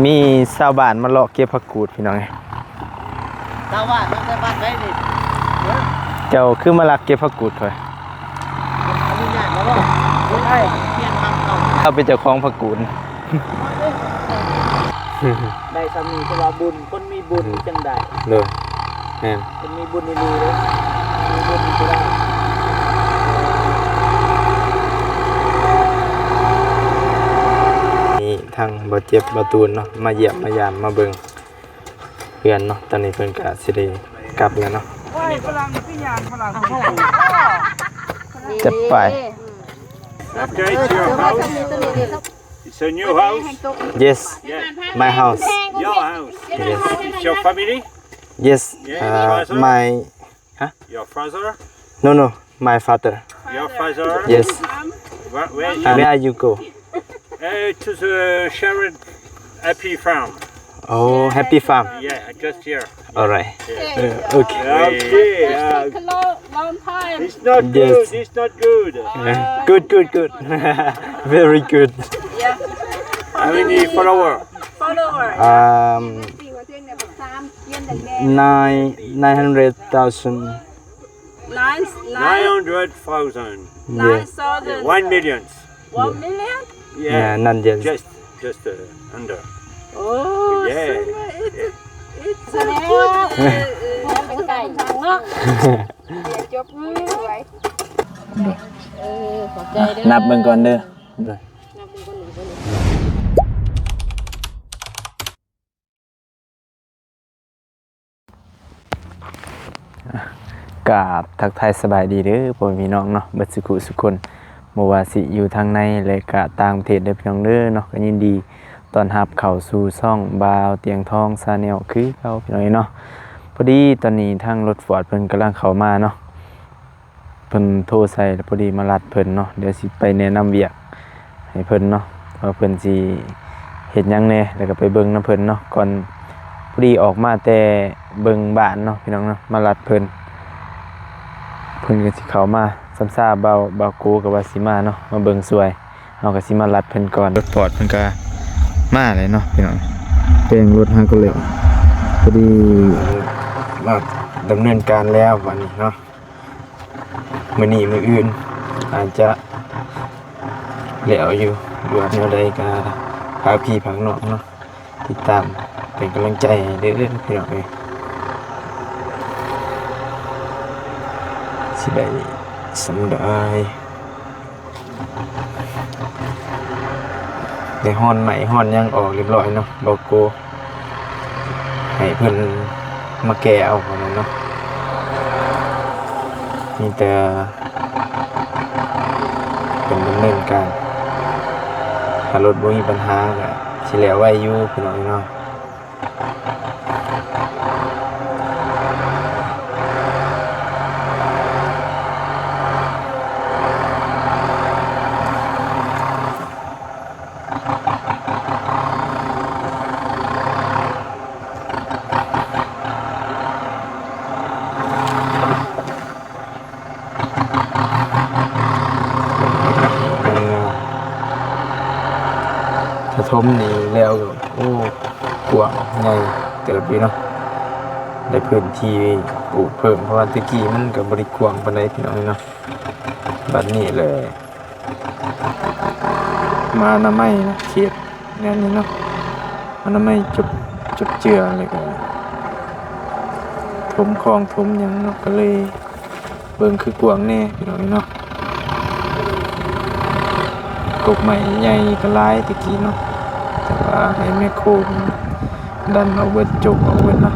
มีชาวบ้านมาเลาะเก็บผักกูดพี่น้องไงชาวบ้านต้องได้บ้านไว้ดิเจ้าคือมาลักเก็บผักกูดค่อยอนุญาตแล้วบ่ได้เปลี่ยนคำเราเป็นเจ้าของผักกูดได้สามีจะว่าบุญคนมีบุญจังได้เลยแม่นคนมีบุญดีๆเลยมีบุญก็ได้นี่ทางบ่เจ็บบ่ตูนเนาะมาเยี่ยมมายามมาเบิ่งเพื่อนเนาะตอนนี้เพิ่นก็สิได้กลับแล้วเนาะฝรั่งคือย่างฝรั่งจะไป Okay, it's your house. It's a new house. Yes Yeah. my house Your house. Yes It's your family. Yes my Your father. no my father Your father. Yes where you go To the Sharon Happy Farm. Oh happy farm Yeah, just here. alright Yeah. okay Okay. long time. It's not good. Yes. It's not good. good very good How many followers? Follower. 900,000 900,000. 9,000. 1 million. 1 million? yeah none yet Just under. Oh, Yeah. so it's a good. ไก่ทางเนาะจบมือไว้ขอบใจเด้อ นับเบิ่งก่อนเด้อ นับเป็นคนหนึ่งคนหนึ่งกราบทักทายสบายดีเด้อพ่อพี่น้องเนาะเบิดสุขุสุคนบ่ว่าสิอยู่ทางในและก็ต่างประเทศเด้อพี่น้องเด้อเนาะก็ยินดีต้อนรับเข้าสู่ช่องบาวเตียงทองชาแนลคือเก่าพี่น้องเนาะพอดีตอนนี้ทางรถฟอร์ดเพิ่นกำลังเข้ามาเนาะเพิ่นโทรใส่แล้วพอดีมาลัดเพิ่นเนาะเดี๋ยวสิไปแนะนำเวียกให้เพิ่นเนาะว่าเพิ่นสิเฮ็ดหยังแหน่แล้วก็ไปเบิ่งนำเพิ่นเนาะก่อนพอดีออกมาแต่เบิ่งบ้านเนาะพี่น้องเนาะมาลัดเพิ่นก็สิเข้ามาซ้ำซ่าเบากูกับว่าสิมาเนาะมาเบิ่งสวยเฮาก็สิมาลัดเพิ่นก่อนรถฟอร์ดเพิ่นก็มาเลยเนาะพี่น้องเป็นรถฮาก็เลยพอดีมาดำเนินการแล้ววันนี้เนาะมื้อนี้มื้ออื่นอาจจะแล้วอยู่ดูแนวใดก็พาพี่พาน้องเนาะติดตามเป็นกำลังใจให้เด้อพี่น้องเอ้ยสิได้สำได้ได้ฮ้อนใหม่ฮ้อนยังออกเรียบร้อยเนาะโลโก้ให้เพิ่นมาแก้เอาของมันเนาะมีแต่เป็นดำเนินการถ้ารถบ่มีปัญหาก็สิแล้วไว้อยู่พี่น้องเนาะถ้าทมนี่แล้วก็โอ้กว้างใหญ่เติบอยู่เนาะได้พื้นที่ปลูกเพิ่มเพราะว่าตะกี้มันก็บ่ได้กว้างปานใดพี่น้องเนาะบัดนี้เลยมาอนามัยนะเขตแนวนี้เนาะอนามัยจุบเจืออะไรก็ถมคลองถมหยังเนาะก็เลยเบิ่งคือกว้างแน่พี่น้องเนาะกกใหม่ใหญ่ก็หลายตะกี้เนาะแต่ว่าให้แม่โคมดันเอาเบิดจกเอาเบิดเนาะ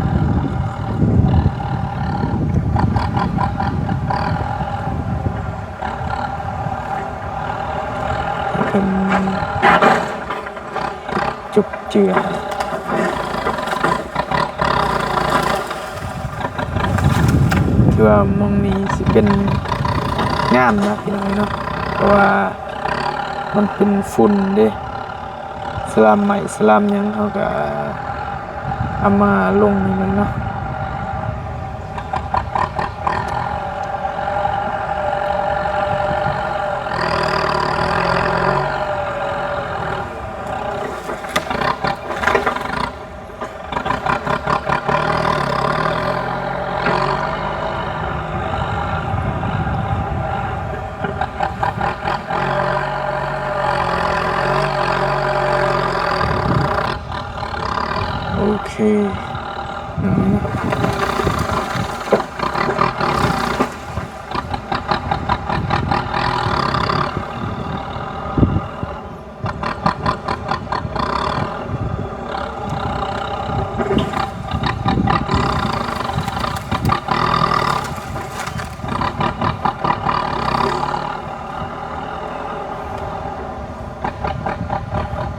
เป็นจุบเจือคือว่ามองนี้สิเป็นงามนะพี่น้องเนาะเพราะว่ามันเป็นฝุ่นเด้สลามใหม่สลามยังเขาก็เอามาลงนี่มันเนาะ เ โอเคเนาะ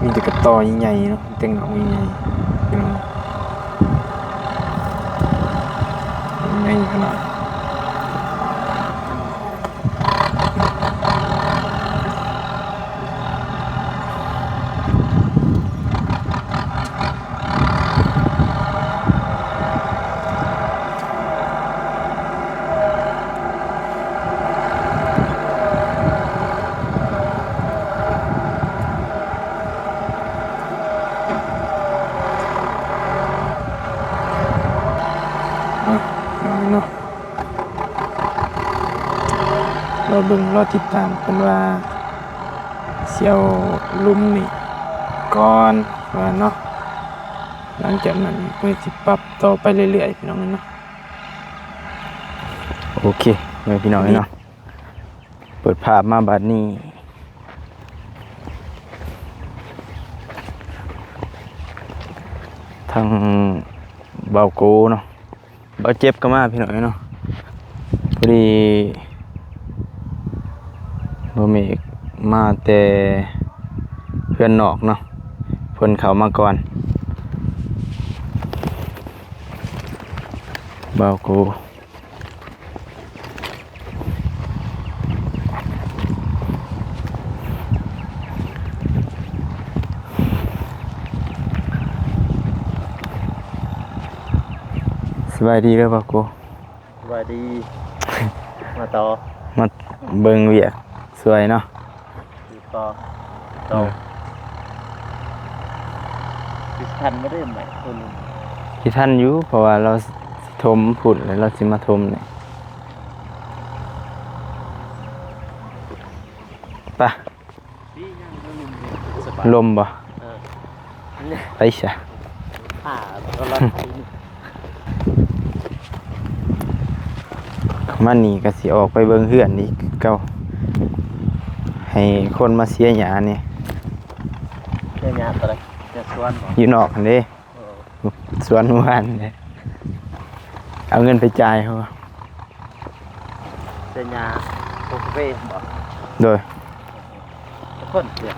มีแต่กระต่อใหญ่ๆเนาะแต่งเอาใหญ่ๆพี่น้องใหญ่ขนาดเนาะเราเบิ่งเราติดตามกันว่าเสี่ยวลุมนี่ก่อนว่าเนาะหลังจากนั้นเพื่อสิปรับต่อไปเรื่อยๆพี่น้องเนาะโอเคพี่น้องเนาะเปิดภาพมาบัดนี้ทางเบาโกเนาะเบาเจ็บก็มาพี่น้องเนาะพอดีบ่มีมาแต่เพื่อนนอกเนาะเพิ่นเข้ามาก่อนเบาโกสบายดีเด้อเบาโก สวัสดี มาต่อ มาเบิ่งเวียกสวยเนาะ ต่อคือทันไม่ได้ไหมคนนึง ที่ท่านอยู่เพราะว่าเราสิทมผุดแล้วเราสิมาทมเนี่ยไปลมบ่ไปซะ ผ่าก็รอด มันนี่ก็สิออกไปเบิ่งเฮือนอีกเก่าให้คนมาเสียหยานี่ เรื่องงานอะไรจะชวนหรอ อยู่นอกหั่นเด้สวนหมู่บ้านเด้เอาเงินไปจ่ายเขา เรื่องงานโอเคบ่ โดย คนเดียว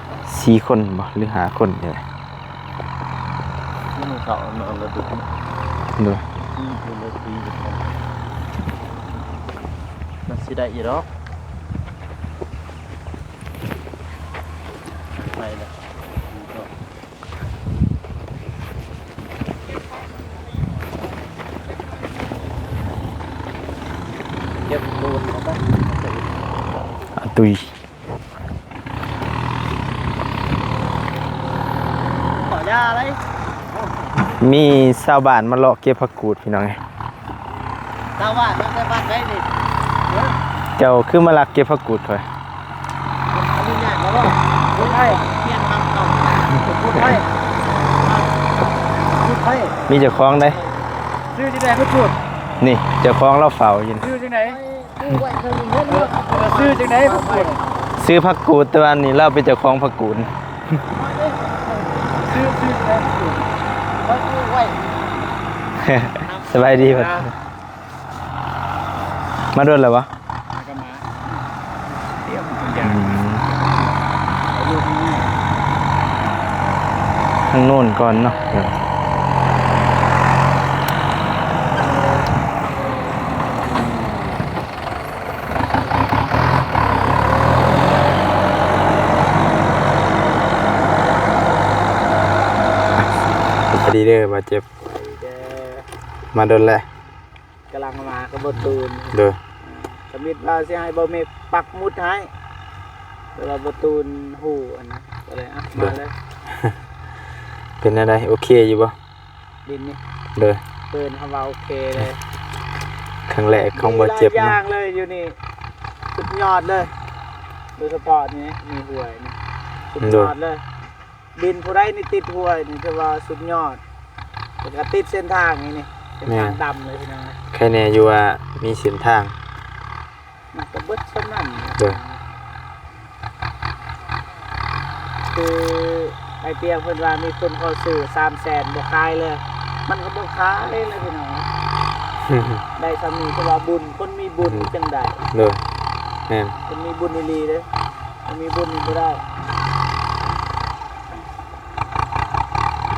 4 คนบ่หรือ5 คนนี่แหละ ที่มึงเขานอนระดุ โดย ที่อยู่ในปีมันสิได้อีหรอกไปเลยเก็บโดนเขาบ้าง อาตุย ขอยาอะไร มีชาวบ้านมาเลาะเก็บผักกูดพี่น้องไง ตาว่าต้องได้บ้านได้ดิ เจ้าคือมาลักเก็บผักกูดค่อย อันนี้เนี่ยแล้วก็พูดให้เพียนทำเอาพูดให้พูดให้ มีเจ้าของได้ ชื่อที่ไหนก็พูด นี่เจ้าของเราเฝ้าอยู่นี่ ชื่อที่ไหนชื่อที่ไหนผมพูด ซื้อผักกูดแตัวานี้เราเป็นเจ้าของผักกูด ชื่อที่ไหนพูดเขาพูดไว้ สบายดีป่ะมาโดนแล้ววะ ก็มาเดี๋ยวผมจะเอาลูกนี้ ทางโน่นก่อนเนาะสวัสดีเด้อบาดเจ็บมาโดนแล้ว กำลังมากระบตูน เด้อ สมิธว่าสิให้บ่มีปักมุดให้เวลาบตูนหูอันนั้นก็เลยอ่ะมาเลย เป็นอะไรโอเคอยู่บ่ ดินนี่ เด้อ เปิดคำว่าโอเคเลย ครั้งแรกของบาดเจ็บ มีหลายอ เนาะ ย่างเลยอยู่นี่สุดยอดเลยโดยเฉพาะนี้มีหวยนี่สุดยอดเลย ดินผู้ใดนี่ติดห้วยนี่ถือว่าสุดยอดแล้วก็ติดเส้นทางนี่เส้นทางดำเลยพี่น้อง ใครแน่อยู่ว่ามีเส้นทาง มันก็เบิดสนั่น เด้อ คือไอเตียงเพิ่นว่ามีคนขอซื้อ300,000บ่ขายเลย มันก็บ่ขายเลยพี่น้องได้สามีเพราะว่าบุญคนมีบุญจังได๋ เด้อแม่น คนมีบุญอีหลีเด้อคนมีบุญนี่บ่ได้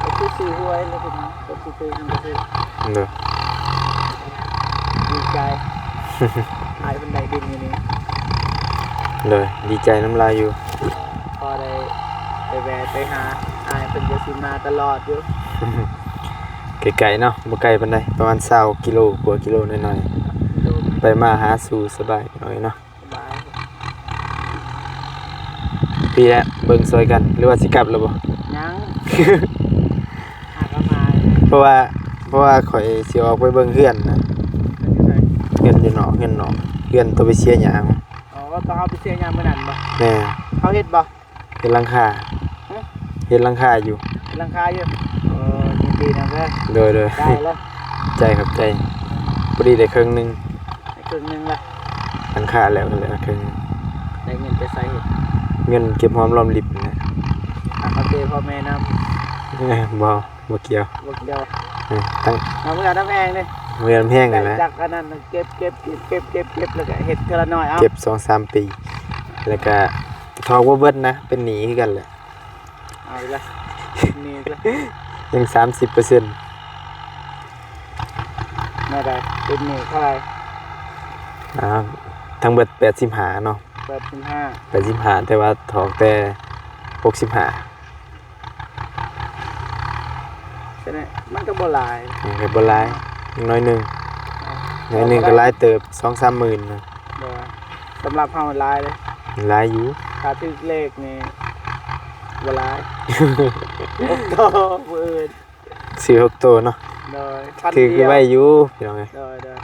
ก็คือซื้อหวยเลยพี่น้องก็คือซื้อมันก็คือ เด้อ ดีใจขายเป็นได้ดินอยู่นี่ เลยดีใจน้ำลายอยู่ พอได้ไปแวะไปหาอายเพิ่นก็สิมาตลอดอยู่ ไกลๆเนาะบ่ไกลปานใดประมาณ20กิโลกว่ากิโลหน่อย ดู ๆไปมาหาสู่สบายหน่อยเนาะ สบาย พี่แหละเบิ่งซอยกันหรือว่าสิกลับแล้วบ่ ยัง หากนมา เพราะว่าข่อยสิออกไปเบิ่งเฮือนนะเฮือนอยู่นอกเฮือนตัวไปเสียหยาง อ๋อต้องเอาไปเสียยามมื้อนั้นบ่ แม่ เขาเฮ็ดบ่ เฮ็ดหลังคาเฮ็ดหลังคาอยู่ หลังคาอยู่ยินดีนะเพื่อน โดย ได้แล้ว ใจครับใจพอดีได้ครึ่งหนึง ได้ครึ่งหนึงละ หลังคาแล้วก็เหลือครึ่ง ได้เงินไปใส่เฮ็ด เงินเก็บหอมรอมริบนะ เอาเตพ่อแม่นำ บ่เกี่ยว บ่เดียว ตั้ง เอาเมื่อน้ำแพงนี่ เงินแพง ได้ นั่นแหละ จากอันนั้นเก็บแล้วก็เฮ็ดเทื่อละน้อยเอา เก็บ 2-3 ปี แล้วก็ทอกบ่เบิดนะ เป็นหนี้คือกันแหละ เอาอีกละนี่ละ ยัง 30% แม่ได้เป็นหนี้เท่าไหร่ อ่าทั้งเบิด85เนาะ 85 85แต่ว่าถอกแต่65 ใช่ไหมมันก็บ่หลาย ยังก็บ่หลายน้อยหนึงก็หลายเติบ 2-3 หมื่นนะ บ่สำหรับเฮาหลายเลย หลายอยู่ ถ้าถึกเลขนี่บ่หลายโอ้โตมื้ออื่น ซื้อ6ตัวเนาะ โดยพัน คือ เดียว ไว้อยู่พี่น้องเอ้ย โดย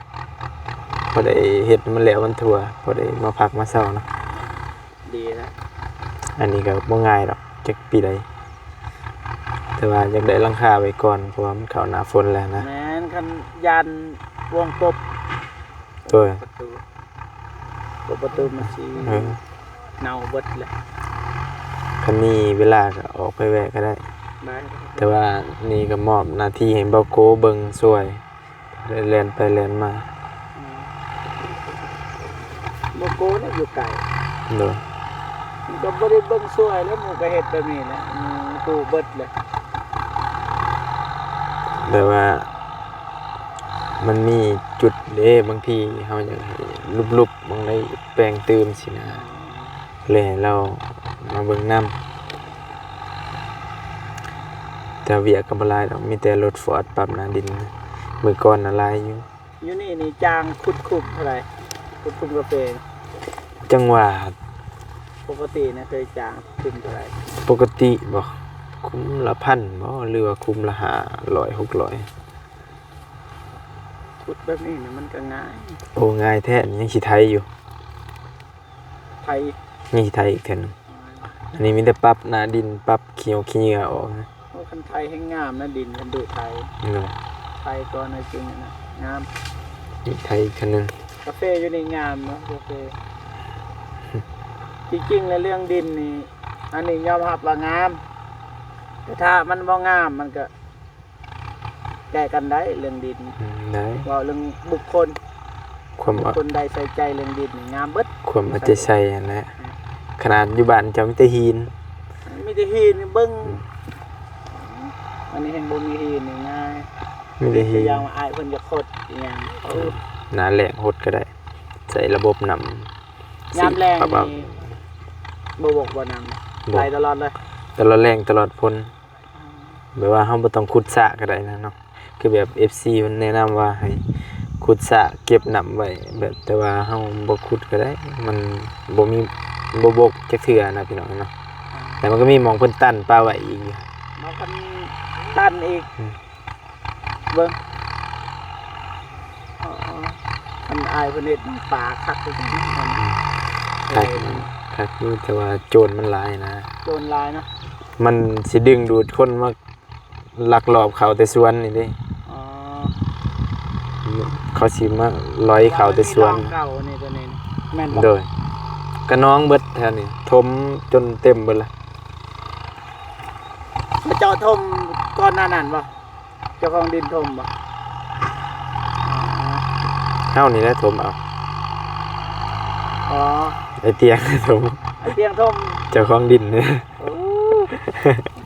พอได้เฮ็ดมันแล้วมันทั่วพอได้มาพักมาเช้าเนาะ ดีนะ อันนี้ก็บ่ง่ายดอกจักปีใดแต่ว่าอยากได้หลังคาไว้ก่อนเพราะว่ามันเข้าหน้าฝนแล้วนะ แม่นคันยันวงกบ ตัว ประตูมันสิ เออ เน่าเบิดเลย คันนี้เวลาก็ออกไปแวะก็ได้ ได้ แต่ว่านี่ก็มอบหน้าที่ให้เบาโกเบิ่งช่วยแล่นไปแล่นมา โลโก้เนี่ยอยู่ไกล เด้อ มันก็บ่ได้เบิ่งสวยแล้วหมู่ก็เฮ็ดแบบนี้แหละตู้เบิดเลย แต่ว่า มันมีจุดเด้บางทีเฮาอยากให้ลุบๆบางได้แปลงเติมสินะเลยให้เรามาเบิ่งนำแต่เวียกก็บ่หลายดอกมีแต่รถฟอร์ดปรับหน้าดินนะมื้อก่อนน่ะหลายอยู่ อยู่นี่จางขุดคุมเท่าไหร่ขุดคุมกาแฟ จังหวะ ปกตินะเคยจางคุมเท่าไหร่ ปกติบ่คุ้มละ1,000บ่หรือว่าคุ้มละ500 600 ขุดแบบนี้เนี่ยมันก็ง่าย โอ้ง่ายแท้นี่ยังสิไทยอยู่ ไทย ยังสิไทยอีกเทื่อนึงอันนี้มีแต่ปรับหน้าดินปรับเขียวขี้เหงื่อออกนะ โอ้คันไทยให้งามนะดินคันดูไทย นี่แหละ ไทยก็ในจริงนะงาม มีไทยอีกเทื่อนึง กาแฟอยู่ในงามเนาะกาแฟจริงๆแล้วเรื่องดินนี่อันนี้ยอมรับว่างามแต่ถ้ามันบ่งามมันก็แก้กันได้เรื่องดิน ได้ ว่าเรื่องบุคคล ความ บุคคลใดใส่ใจเรื่องดินนี่งามเบิด ความเอาใจใส่นั่นแหละขนาดอยู่บ้านจะมีแต่หิน มีแต่หินนี่เบิ่งอันนี้เห็นบ่มีหินนี่ง่าย มีแต่หิน อย่างว่าอายเพิ่นจะขดอีหยังเอา หน้าแรงหดก็ได้ ใส่ระบบน้ำ ยามแรง ปรับ นี่บ่บกบ่นำ บ่ ไหลตลอดเลย ตลอดแรงตลอดพ้นแบบว่าเฮาบ่ต้องขุดสระก็ได้นะเนาะคือแบบ FC มันแนะนำว่าให้ขุดสระเก็บน้ำไว้แบบแต่ว่าเฮาบ่ขุดก็ได้ มันบ่มีบ่บกจักเทื่อนะพี่น้องเนาะแต่มันก็มีหม่องเพิ่นตั้นปลาไว้อีกอยู่ มาคันตันอีก เบิ่งอ๋อคันอายเพิ่นเฮ็ดป่าคักคือกัน ครับครับอยู่แต่ว่าโจรมันหลายนะ โจรลายเนาะ มันสิดึงดูดคนมาลักลอบเขาแต่สวนนี่เด้ อ๋อ เขาสิมาลอยเขาแต่สวน เก่านี่ตัวนี้แม่นบ่ โดยก็น้องเบิดแถวนี้ถมจนเต็มเบิดละ มาเจาะทมก่อนหน้านั้นบ่เจ้าของดินทมบ่ เฮานี่แหละถมเอา อ๋อ ไอ้เตียงถม ไอเตียงทม เจ้าของดินเนี่ย โอ้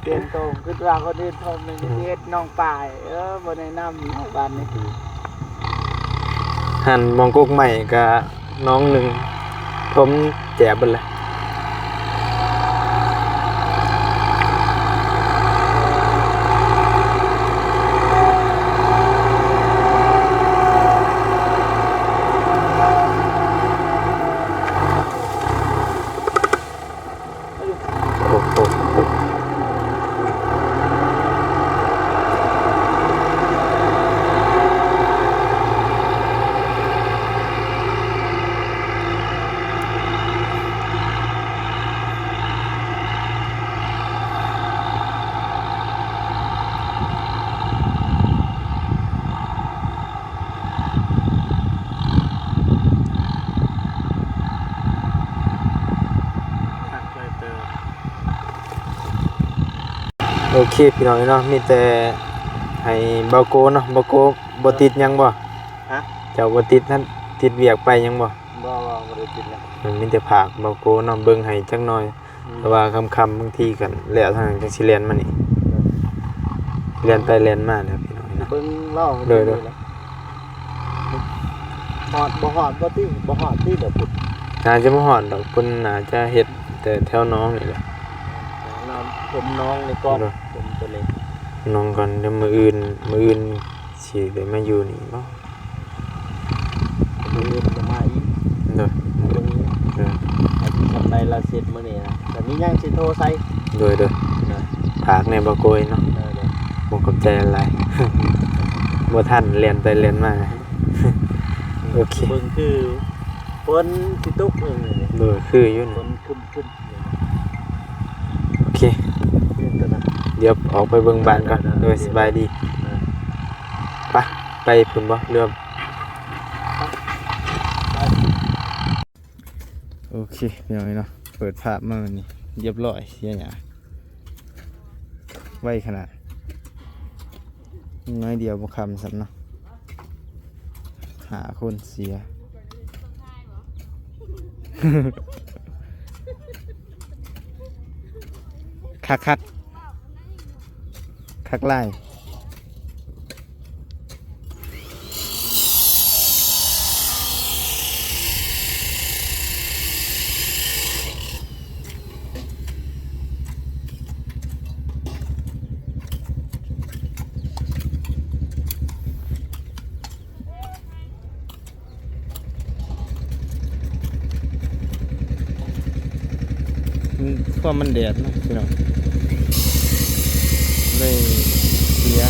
เตียงทมคือว่าคนอื่นทมในประเทศน้องป่ายบ่ได้นำบ้านนี้ หันมองกุกใหม่ก็น้องหนึงถมแจกเบิดละ โอ้โหโอเคพี่น้องเนาะมีแต่ให้เบาโกเนาะเบาโกบ่ติดหยังบ่ ฮะ เจ้าบ่ติดนั่นติดเวียกไปหยังบ่ บ่ได้กินแล้ว มันมีแต่ผากเบาโกเนาะเบิ่งให้จักหน่อยแต่ว่าค่ำๆบางทีกันแล้วทางจังสิเรียนมานี่เรียนไปเรียนมาแล้วพี่น้องเนาะ เบิ่งเล่า เลย หอดบ่หอดบ่ติบ่หอดติเดี๋ยวพุด น่าจะบ่ฮอดดอกเพิ่นน่าจะเฮ็ดแต่แถวน้องนี่แหละ น้ำผมน้องในกล้องผมตัวเล็ก น้องก่อนเดี๋ยวมื้ออื่นสิได้มาอยู่นี่บ่ ผมเล่นจะมาอีก เด้อ เบิ่ง เด้อ อาทิตย์ทำไรละเสร็จมื้อนี้นะแต่มียังสิโทรใส่ เด้อเด้อผากในบ่โกยเนาะ เด้อ บ่ขอบใจอะไร บ่ทันเรียนไปเรียนมา โอเค เบิ่งคือฝนสิตกเองนี่ โดยคืออยู่ ฝ นี่ นคึม โอเค เรียนกันนะ เดี๋ยวออกไปเบิ่งบ้านก่อน ได้ โดยสบายดีไปพุ่นบ่เรือโอเคพี่น้องเนาะเปิดภาพมานี่เรียบร้อยเสียหยังไวขนาดน้อยเดียวบ่คำซ้ํเนาะหาคนเสีย คักไล่เพราะมันแดดนะพี่น้องเลยเสีย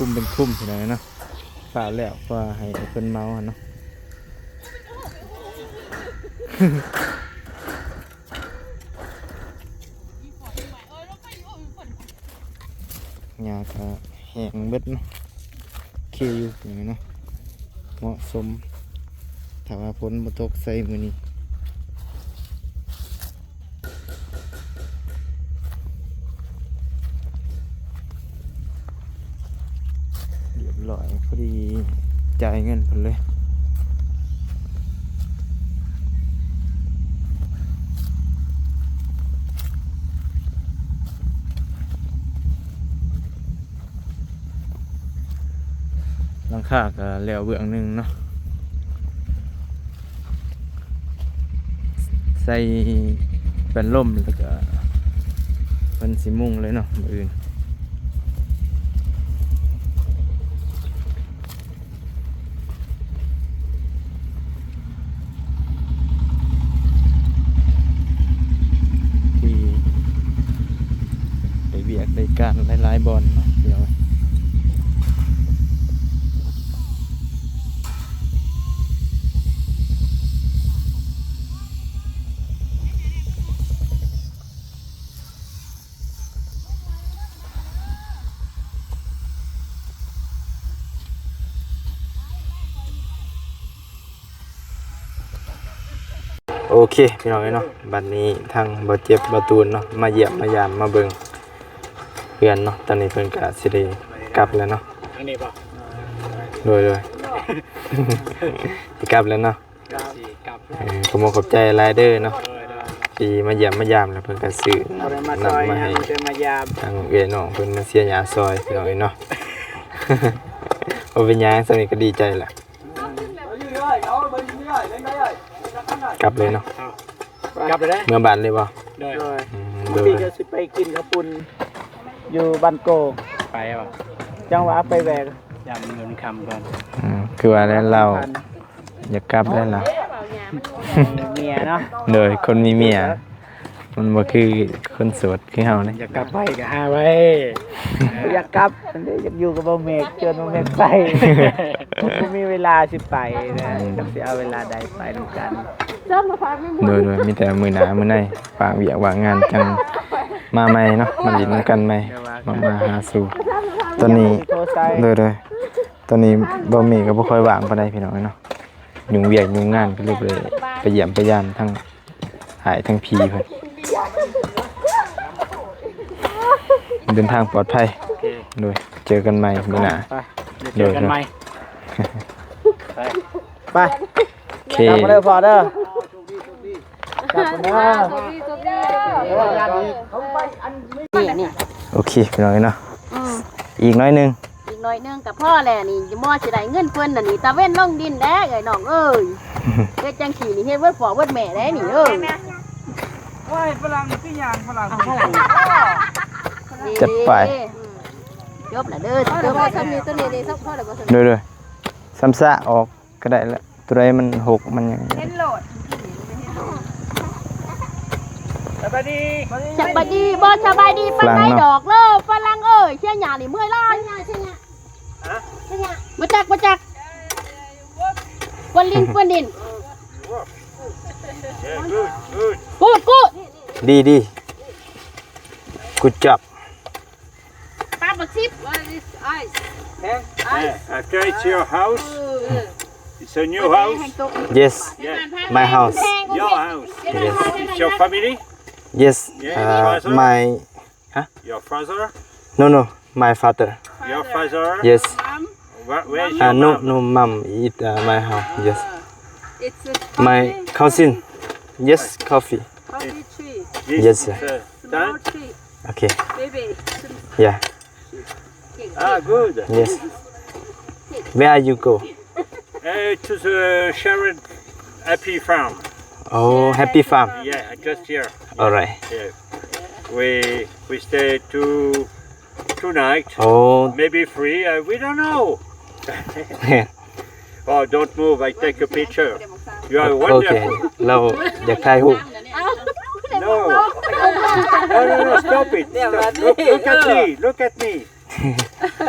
คุมเป็นคุมทีไหนเนาะเปล่าแล้วว่าให้เพิ่นเมาเนาะ หญ้าก็แห้งเบิดเนาะ อยู่อย่างนี้เนาะเหมาะสมถ้าว่าฝนบ่ตกใส่มื้อนี้เรียบร้อยพอดีจ่ายเงินเพิ่นเลยหลังคาก็แล้วเบื้องหนึงเนาะใส่เป็นล่มแล้วก็เป็นสีมุงเลยเนาะมื้ออื่นที่ได้เบียกได้การหลายๆบอลเนาะเดี๋ยวโอเคพี่น้องเนาะบัดนี้ทางบ่เจ็บบ่ตูนเนาะมาเยี่ยมมายามมาเบิ่งเพื่อนเนาะตอนนี้เพิ่นก็สิได้กลับแล้วเนาะ อันนี้ป่ะ โดยสิกลับแล้วเนาะ กลับ ขอบคุณขอบใจหลายเด้อเนาะที่มาเยี่ยมมายามแล้วเพิ่นก็ซื้อ เอาได้มา น้ำ ซอย มา อั ให้ นจะมายาม ทางเอื้อยน้องเพิ่นมาเสียยาซอยพี่น้องเนาะ บ่เป็นหยังสักนิดก็ดีใจล่ะกลับเลยเนาะ กลับไปได้ เมื่อบ้านเลยบ่ โดย โดย พี่ก็สิไปกินข้าวปุ้นอยู่บ้านโกง ไปป่ะ จังหวะไปแบก ยำเงินคำก่อน คือว่าแล้วเราอยากกลับแล้วล่ะ เมียเนาะ โดยคนมีเมียมันบ่คือคนโสดคือเฮานี่ อยากกลับไปกับห้าไว้ อยากกลับอยากอยู่กับบ่เมกเชิญบ่เมกไปผมมีเวลาสิไปนะจักสิเอาเวลาใดไปด้วยกัน โดยมีแต่มื้อหน้ามื้อในฝากเวียกว่างงานจังมาใหม่เนาะมาดินนำกันใหม่มาหาสู่ตอนนี้ โทรใส่ โดยตอนนี้บ่มีก็บ่ค่อยว่างปานใดพี่น้องเนาะยุ่งเวียกยุ่งงานก็เลยไปเยี่ยมไปยามทั้งหายทั้งพีเพิ่นเดินทางปลอดภัยโดยเจอกันใหม่มื้อหน้า ไปเดี๋ยวเจอกันใหม่ ไป โอเค กลับมาเด้อพอเด้อ กลับมาเด้อ นี่ โอเคพี่น้องเนาะอีกน้อยหนึง อีกหน่อยนึงกับพ่อแหละนี่จะมอสิได้เงินเพิ่นน่ะนี่ตะเว้นลงดินแด้เอ้ยน้องเอ้ยเฮ็ดจังซี่นี่เฮ็ดเบิดพ่อเบิดแม่ได้นี่เอ้ย โอ้ยฝรั่งพี่ยางฝรั่ง จัดไป จบแล้วเด้อจบแล้วมีตัวนี้นี่สักพ่อแล้วบ่ โดยซ้ำซะออกก็ได้ละตัวใดมันหกมันยัง สวัสดี สบายดีบ่สบายดีปานใดดอกเด้อฝรั่งเอ้ยเชี่ยหญ้านี่เมื่อยล้านเชี่ยหญ้ามาจักกวนลิน Yeah, good, good. กูด ดีgood job ปลาบักซิบ Yeah, okay, it's your house. It's a new house. yes Yeah, my house your house. yes It's your family. yes my Your father. no my father Your father. yes Where's your no mom? no mom eat my house yes It's a my cousin yes coffee coffee tree, This Yes, is sir. a small stand. tree, okay baby. yeah Ah, good. yes where you go To the Sharon Happy Farm. oh happy farm Yeah, just here. all right Yeah. We stay two nights. oh Maybe 3. We don't know. Oh, don't move. I take a picture. You are โอเค wonderful. เราอยากถ่ายรูป No. No. Stop it. Stop. Look at me. Look at me.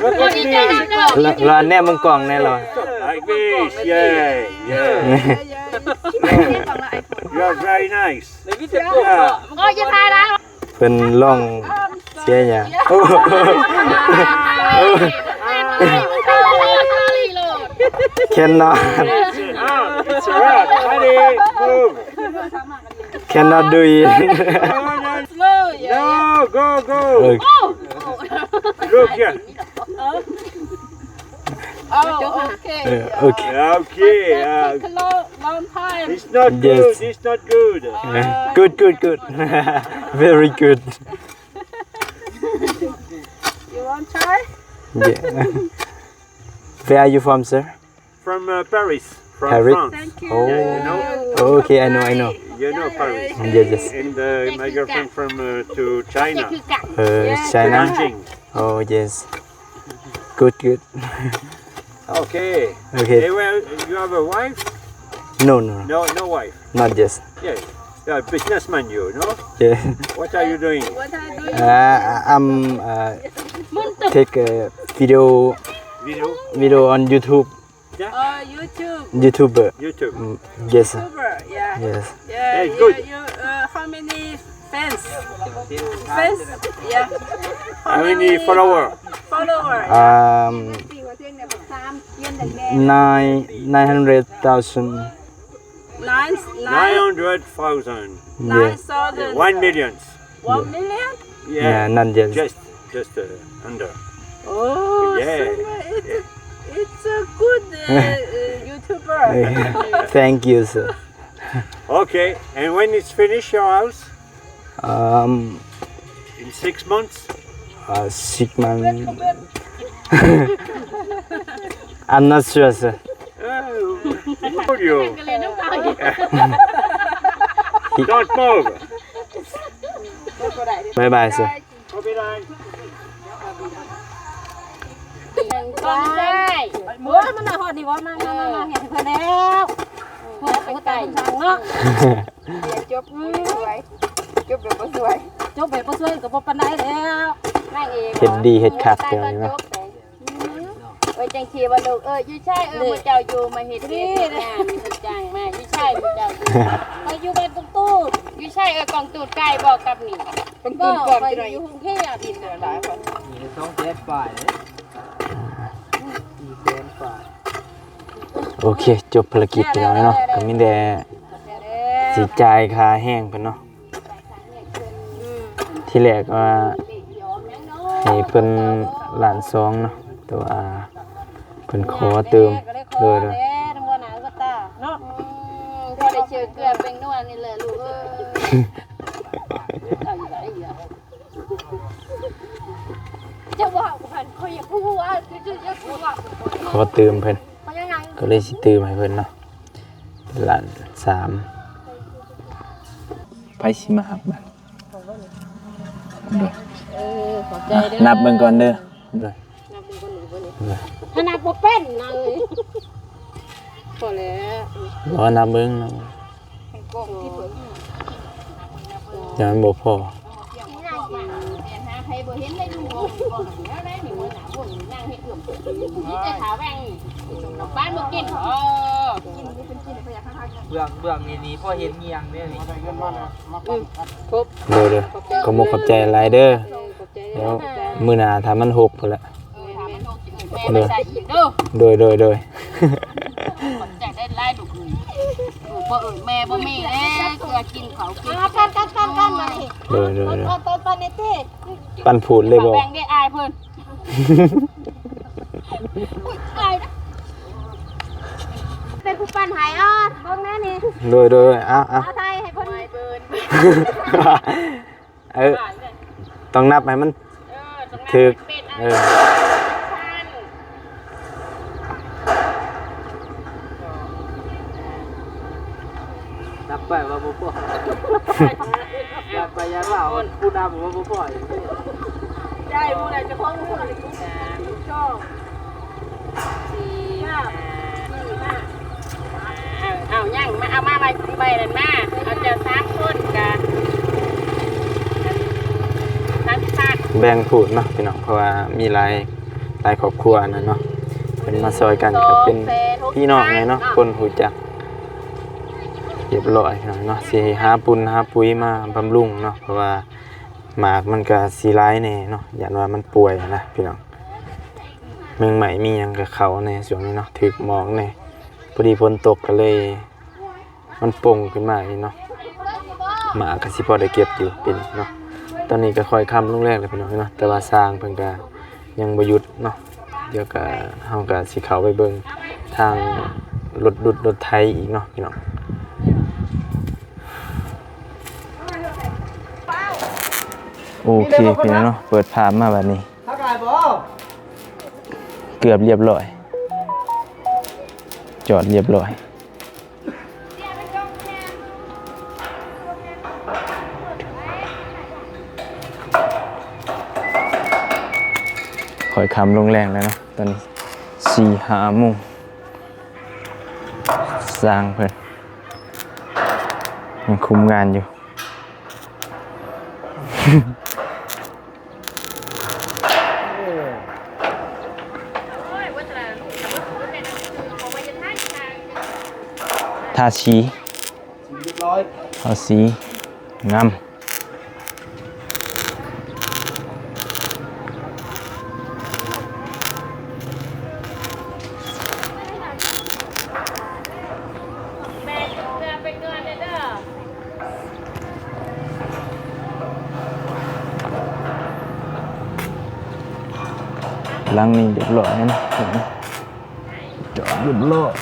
Look at me. เราแนบมึงกล่องแน่นอน Like this. Yeah. You are very nice. Yeah. ก็จะทายแล้ว เป็นร่องเสียอย่าง cannot It's around. Ready? Move. cannot do it. Slow, yeah. No, go, go. Okay. Look here. Oh, okay. Okay. Okay. Take a long time. It's not Yes. good. It's not good. Good. Very good. You want to try? Yeah. Where are you from, sir? From Paris. From Paris? France. Thank you. Oh. Yeah, you know? Okay, I know. You know Paris. Yes. And my girlfriend from to China. China. Nanjing. Oh, yes. Good. Okay. Okay. Hey, well, you have a wife? No, No wife. not just. Yeah. You're a businessman, you know? Yeah. What are you doing? What are you doing? I'm take a video on YouTube. YouTuber. YouTube. Yes. YouTuber, yeah. Yes. Yeah, Hey, good. how many fans? Fans? Yeah. How many followers? Follower? 900,000. 900,000. Yeah. 9,000. 1 million. 1 million? Yeah, not just. Just under. Oh, Yeah. so it's a good YouTuber. Thank you, sir. Okay. And when it's finished, your house? In 6 months? 6 months. I'm not sure, sir. Oh, told you. Don't move. Bye bye, sir. Copy line. ก็ได้ โอ้ยมันน่ะฮอดดีวะมาเห็นเพิ่นแล้วพวกไปไก่ทางเนาะจบสวยจบแบบบ่สวยจบแบบบ่สวยก็บ่ปานใดแล้ว นั่งเอง เฮ็ดดีเฮ็ดคักเดี๋ยวนี้เนาะ จังทีว่าลูกอยู่ใช่มื้อเจ้าอยู่มาเฮ็ดเฮ็ดงานเฮ็ดจ้างมาอยู่ใช่มื้อเจ้าอยู่มาอยู่บ้านตุ้ตู้อยู่ใช่กองตูดไก่บอกกับนี่ต้องตูดก่อนไปอยู่กรุงเทพดินหลายคน โอเค จบภารกิจไปแล้วเนาะก็มีแต่สิจ่ายค่าแห้งเพิ่นเนาะที่แรกว่าให้เพิ่นล้านสองเนาะแต่ว่าเพิ่นขอเติมเลย ทั้งบ่หนาก็ตาเนาะ พอได้เชื่อเกลือเป็นนวลนี่แหละลูกเอาอยู่ไหนอ่ะจะว่าพันเขาอยากพูดว่าจะพูดว่า ขอเติมเพิ่น เขายังไง ก็เลยสิเติมให้เพิ่นเนาะเป็นล้านสามไผสิมาหับบัดนับเบิ่งก่อนเด้อเด้อ ถ้านับบ่เป็นนะเอ้ยพอแล้ว รอนับเบิ่งเนาะอย่ามันบ่พอ หาใครบ่เห็นได้ดูบ่แล้วได้นี่มื้อหน้าบ่นั่งเฮ็ดเอื้อมนี่จะขาแว่งบ้านบ่กินกินนี่เป็นกินไปอยากข้างๆ เบื้องนี่พ่อเห็นเงียงเนี่ยนี่ ครบ เด้อขอบขอบใจหลายเด้อเดี๋ยวมื้อหน้าถ้ามันหกพุ่นละ แม่ไปใส่อีกเด้อ โดย จะได้ไล่ดุบ่แม่บ่มีแล้วเกลือกินเขากินกันมานี่ โดย ต้นปานเต้ ปันผูดเลยบ่ แบ่งได้อายเพิ่นอายนะเป็นผู้ปั้นหายอ้อเบิ่งแน่นี่ โดยอ้าว เอาไทยให้เพิ่นเบิ่น ต้องนับให้มันถึกนับไปว่าบ่พอนับไปยังว่าผู้นำว่าบ่พอ ได้ผู้ใดจะพ้องผู้ใดชอบเอาย่างมาเอามาใบนั่นมาเอาเจอ3คนกันแบ่งผูดเนาะพี่น้องเพราะว่ามีหลายครอบครัวนั่นเนาะเป็นมาซอยกันก็เป็นพี่น้องไงเนาะคนหูจักเรียบร้อยเนาะสิหาปุ้นหาปุ๋ยมาบำรุงเนาะเพราะว่าหมากมันก็สิร้ายแน่เนาะอย่างว่ามันป่วยนะพี่น้อง เมืองใหม่มีหยังกับเขาในช่วงนี้เนาะถึกหมอกในพอดีฝนตกก็เลยมันป่งขึ้นมาอีกเนาะหมาก็สิพอได้เก็บอยู่เป็นเนาะตอนนี้ก็ค่อยค่ำลงแรกเลยพี่น้องเนาะแต่ว่าสร้างเพิ่นก็ยังบ่หยุดเนาะเดี๋ยวก็เฮาก็สิเข้าไปเบิ่งทางรถไถอีกเนาะพี่น้องโอเคพี่น้องเนาะเปิดภาพมาบัดนี้เกือบเรียบร้อยจอดเรียบร้อยคอยคำลงแรงแล้วเนาะตอนนี้4-5 โมงสร้างเพิ่นยังคุมงานอยู่ ทาชีทาสีงามหลังนี้เรียบร้อยนะจอดเรียบร้อย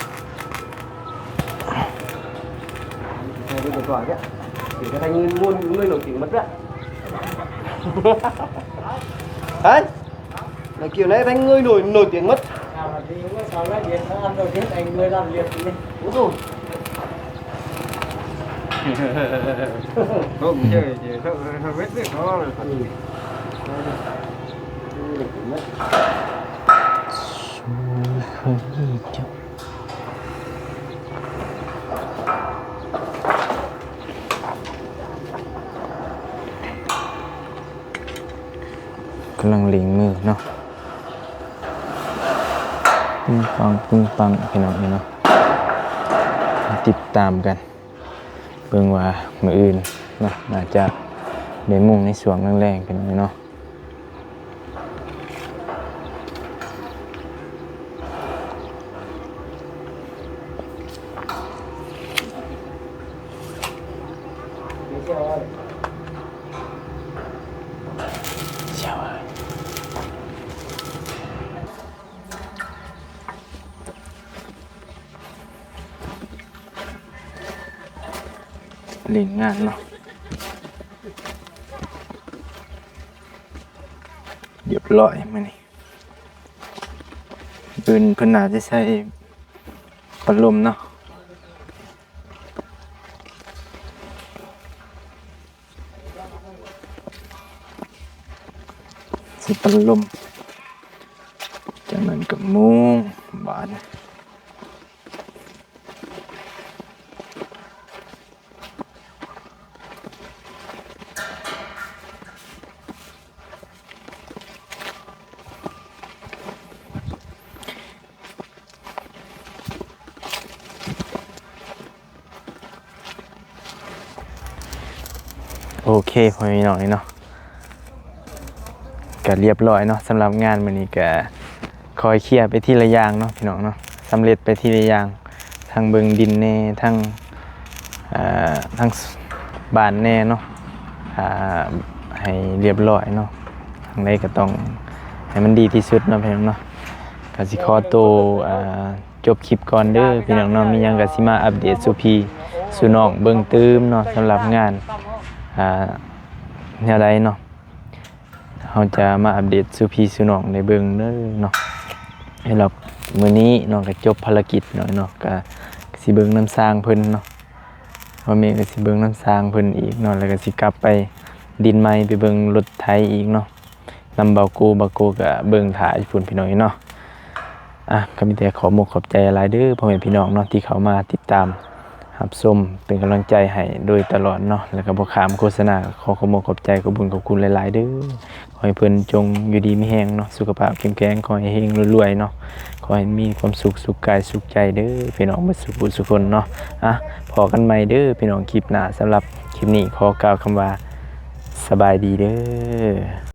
thì cái thanh niên luôn người nổi tiếng mất đấy đấy là kiểu này thanh người nổi tiếng mất đúng rồi không chơi chỉ không biết được nó là กำลังเล็งมือเนาะปึ้งปังพี่น้องเนาะติดตามกันเบิ่งว่ามื้ออื่นเนาะน่าจะได้มุ่งในช่วงแรงๆพี่น้องเนาะเล่นงานเนาะเรียบร้อยมื้อนี้เพิ่นน่าจะใช้พัดลมเนาะสิพัดลมจากนั้นก็มุงบานโอเคพอมีหน่อยเนาะก็เรียบร้อยเนาะสำหรับงานมื้อนี้ก็คอยเคลียร์ไปทีละอย่างเนาะพี่น้องเนาะสำเร็จไปทีละอย่างทั้งเบิ่งดินแน่ทั้งบ้านแน่เนาะให้เรียบร้อยเนาะทางใดก็ต้องให้มันดีที่สุดเนาะพี่น้องเนาะก็สิขอตัวจบคลิปก่อนเด้อพี่น้องเนาะมีหยังก็สิมาอัปเดตสู่พี่สู่น้องเบิ่งตืมเนาะสำหรับงานแนวใดเนาะเราจะมาอัปเดตสู่พี่สู่น้องในเบิ่งเด้อเนาะให้เรามื้อนี้น้องก็จบภารกิจหน่อยเนาะก็สิเบิ่งน้ำสร้างเพิ่นเนาะว่าแม่ก็สิเบิ่งน้ำสร้างเพิ่นอีกเนาะแล้วก็สิกลับไปดินไม้ไปเบิ่งรถไถอีกเนาะนำบาโกก็เบิ่งถ่ายพุ่นพี่น้องเนาะก็มีแต่ขอบใจหลายเด้อพ่อแม่พี่น้องเนาะที่เขามาติดตามรับชมเป็นกำลังใจให้โดยตลอดเนาะแล้วก็บ่ขามโฆษณาขอบใจขอบคุณหลายๆเด้อขอให้เพิ่นจงอยู่ดีมีแรงเนาะสุขภาพเข้มแข็งขอให้เฮงรวยๆเนาะขอให้มีความสุขกายสุขใจเด้อพี่น้องบ่สุขคนเนาะพอกันใหม่เด้อพี่น้องคลิปหน้าสำหรับคลิปนี้ขอกล่าวคำว่าสบายดีเด้อ